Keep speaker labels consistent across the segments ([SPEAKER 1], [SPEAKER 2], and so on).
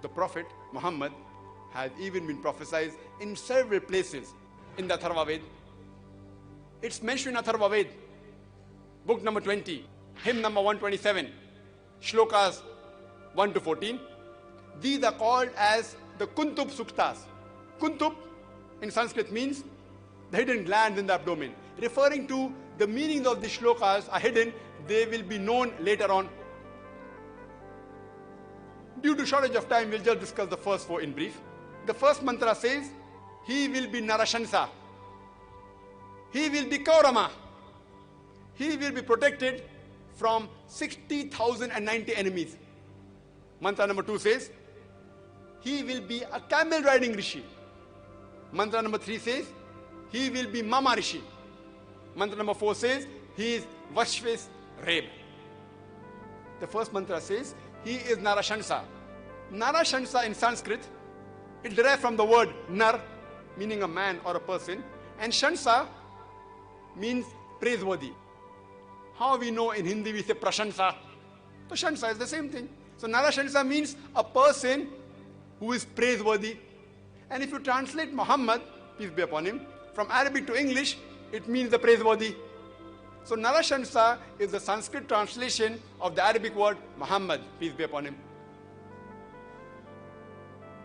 [SPEAKER 1] the Prophet Muhammad has even been prophesied in several places in the Atharva Ved. It's mentioned in Atharva Ved, book number 20, hymn number 127, shlokas 1 to 14. These are called as the Kuntub Suktas. Kuntub in Sanskrit means the hidden glands in the abdomen. Referring to the meanings of the shlokas are hidden, they will be known later on. Due to shortage of time, we'll just discuss the first four in brief. The first mantra says, he will be Narashansa. He will be Kaurama. He will be protected from 60,090 enemies. Mantra number 2 says, he will be a camel riding Rishi. Mantra number 3 says, he will be Mama Rishi. Mantra number 4 says, he is Vashves Reb. The first mantra says, he is Narashansa. Narashansa in Sanskrit, it derives from the word Nar, meaning a man or a person, and Shansa means praiseworthy. How we know in Hindi we say Prashansa? So Shansa is the same thing. So Narashansa means a person who is praiseworthy. And if you translate Muhammad, peace be upon him, from Arabic to English, it means the praiseworthy. So Narashansa is the Sanskrit translation of the Arabic word Muhammad, peace be upon him.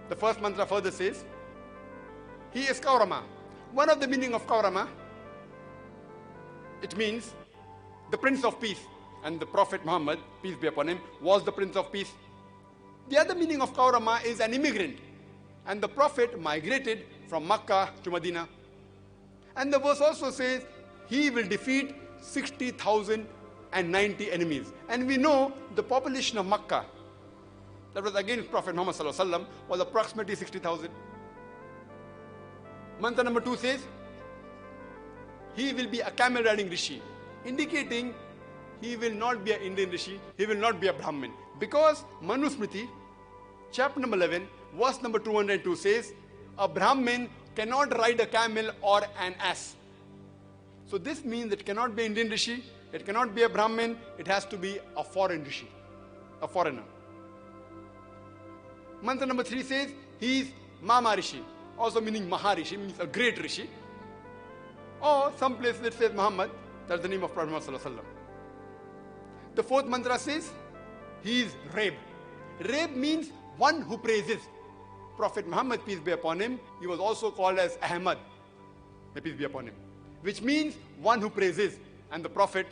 [SPEAKER 1] The first mantra further says, he is Kaurama. One of the meaning of Kaurama, it means the Prince of Peace. And the Prophet Muhammad, peace be upon him, was the Prince of Peace. The other meaning of Kaurama is an immigrant. And the Prophet migrated from Makkah to Medina. And the verse also says, he will defeat 60,090 enemies. And we know the population of Makkah, that was against Prophet Muhammad ﷺ, was approximately 60,000. Mantra number 2 says, he will be a camel riding Rishi, indicating he will not be an Indian Rishi, he will not be a Brahmin. Because Manusmriti, chapter number 11, verse number 202 says, a Brahmin cannot ride a camel or an ass. So this means it cannot be Indian Rishi, it cannot be a Brahmin, it has to be a foreign Rishi, a foreigner. Mantra number 3 says, he is Mama Rishi, also meaning Maharishi, means a great Rishi. Or some places it says Muhammad, that's the name of Prophet Muhammad ﷺ. The fourth mantra says, he is Reb. Reb means one who praises. Prophet Muhammad, peace be upon him, he was also called as Ahmad, may peace be upon him, which means one who praises. And the Prophet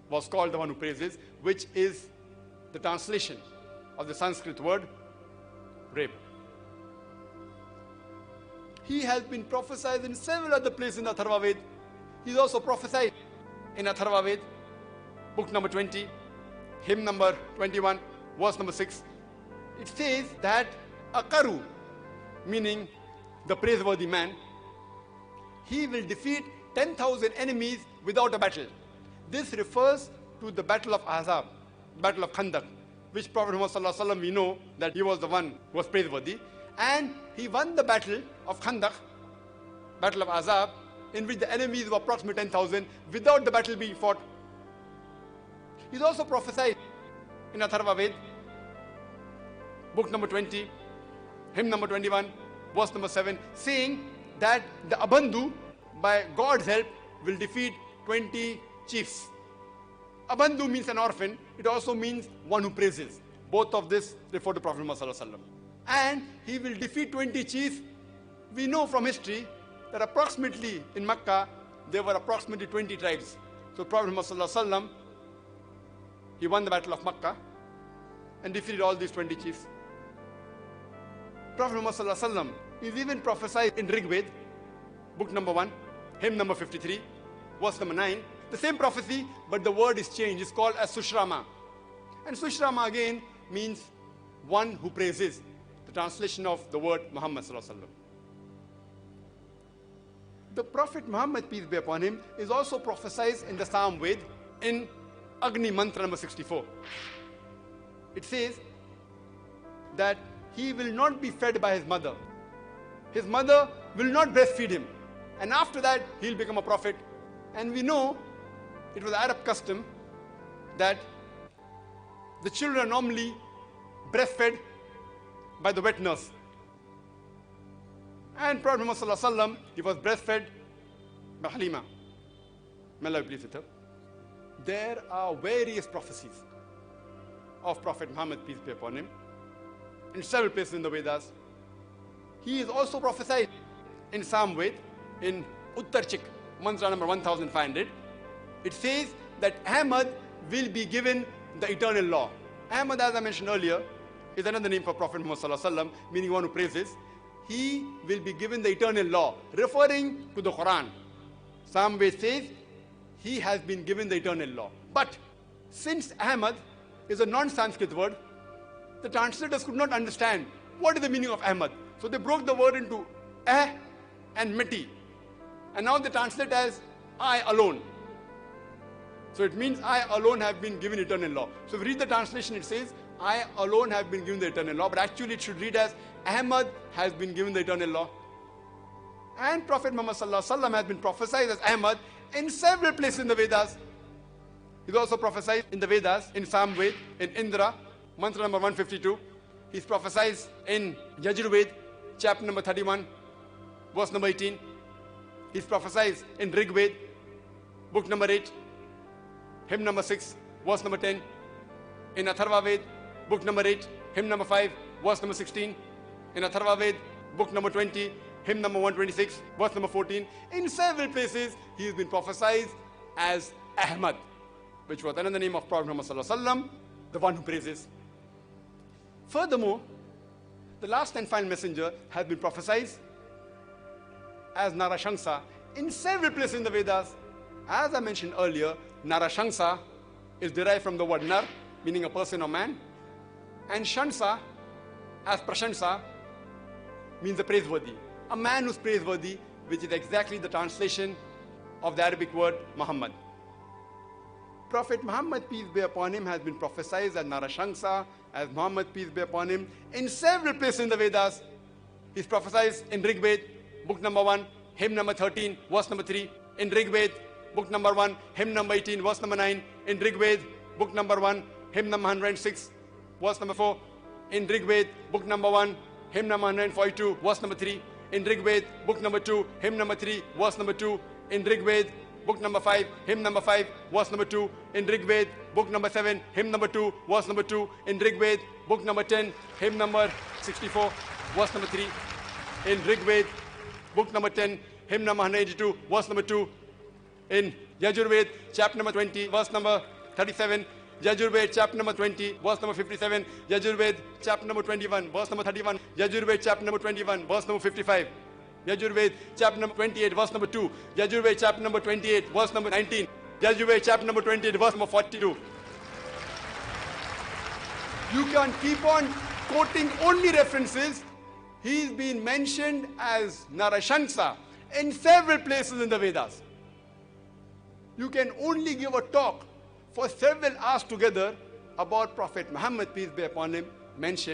[SPEAKER 1] was called the one who praises, which is the translation of the Sanskrit word Reb. He has been prophesied in several other places in the Atharva Ved. He is also prophesied in Atharva Ved, book number 20, hymn number 21, verse number 6. It says that Akaru, meaning the praiseworthy man, he will defeat 10,000 enemies without a battle. This refers to the battle of Azab, battle of Khandaq, which Prophet Muhammad ﷺ, we know that he was the one who was praiseworthy. And he won the battle of Khandaq, battle of Azab, in which the enemies were approximately 10,000 without the battle being fought. He is also prophesied in Atharva Ved, book number 20, hymn number 21, verse number 7, saying that the Abandhu, by God's help, will defeat 20 chiefs. Abandhu means an orphan. It also means one who praises. Both of this refer to Prophet Muhammad ﷺ. And he will defeat 20 chiefs. We know from history that approximately in Makkah, there were approximately 20 tribes. So Prophet Muhammad ﷺ, he won the battle of Makkah and defeated all these 20 chiefs. Prophet Muhammad ﷺ is even prophesied in Rig Ved, book number 1, hymn number 53, verse number 9. The same prophecy, but the word is changed. It's called as Sushrama. And Sushrama again means one who praises. The translation of the word Muhammad ﷺ. The Prophet Muhammad, peace be upon him, is also prophesied in the Psalm Ved in Agni Mantra number 64. It says that he will not be fed by his mother. His mother will not breastfeed him. And after that, he'll become a prophet. And we know it was Arab custom that the children are normally breastfed by the wet nurse. And Prophet Muhammad sallallahu alaihi wasallam, he was breastfed by Halima. May Allah be pleased with her. There are various prophecies of Prophet Muhammad, peace be upon him, in several places in the Vedas. He is also prophesied in some Ved, in Uttarchik, mantra number 1500. It says that Ahmad will be given the eternal law. Ahmad, as I mentioned earlier, is another name for Prophet Muhammad sallallahu alaihi wasallam, meaning one who praises. He will be given the eternal law, referring to the Quran. Some way says he has been given the eternal law. But since Ahmad is a non-Sanskrit word, the translators could not understand what is the meaning of Ahmad. So they broke the word into and miti. And now they translate as I alone. So it means I alone have been given eternal law. So if we read the translation, it says I alone have been given the eternal law. But actually it should read as Ahmad has been given the eternal law. And Prophet Muhammad sallallahu alaihi wasallam has been prophesied as Ahmad in several places in the Vedas. He's also prophesied in the Vedas, in Sam Ved, in Indra, mantra number 152. He's prophesied in Yajurved, chapter number 31, verse number 18. He's prophesied in Rig Ved, book number 8, hymn number 6, verse number 10. In Atharva Ved, book number 8, hymn number 5, verse number 16. In Atharva Ved, book number 20, hymn number 126, verse number 14. In several places, he has been prophesied as Ahmad, which was another name of Prophet Muhammad sallallahu alaihi wasallam, the one who praises. Furthermore, the last and final messenger has been prophesied as Narashansa in several places in the Vedas. As I mentioned earlier, Narashansa is derived from the word Nar, meaning a person or man, and Shansa, as Prashansa, means a praiseworthy. A man who's praiseworthy, which is exactly the translation of the Arabic word Muhammad. Prophet Muhammad, peace be upon him, has been prophesied as Narashansa, as Muhammad, peace be upon him, in several places in the Vedas. He's prophesied in Rig Ved, book number 1, hymn number 13, verse number 3. In Rig Ved, book number 1, hymn number 18, verse number 9. In Rig Ved, book number 1, hymn number 106, verse number 4. In Rig Ved, book number 1, hymn number 142, verse number 3. In Rig Ved, book number 2, hymn number 3, verse number 2. In Rig Ved, book number 5, hymn number 5, verse number 2. In Rig Ved, book number 7, hymn number 2, verse number 2. In Rig Ved, book number 10, hymn number 64, verse number 3. In Rig Ved, book number 10, hymn number 182, verse number 2. In Yajurved, chapter number 20, verse number 37. Yajurved, chapter number 20, verse number 57. Yajurved, chapter number 21, verse number 31. Yajurved, chapter number 21, verse number 55. Yajurved, chapter number 28, verse number 2. Yajurved, chapter number 28, verse number 19. Yajurved, chapter number 28, verse number 42. You can keep on quoting only references. He's been mentioned as Narashansa in several places in the Vedas. You can only give a talk for several hours together about Prophet Muhammad, peace be upon him, mentioned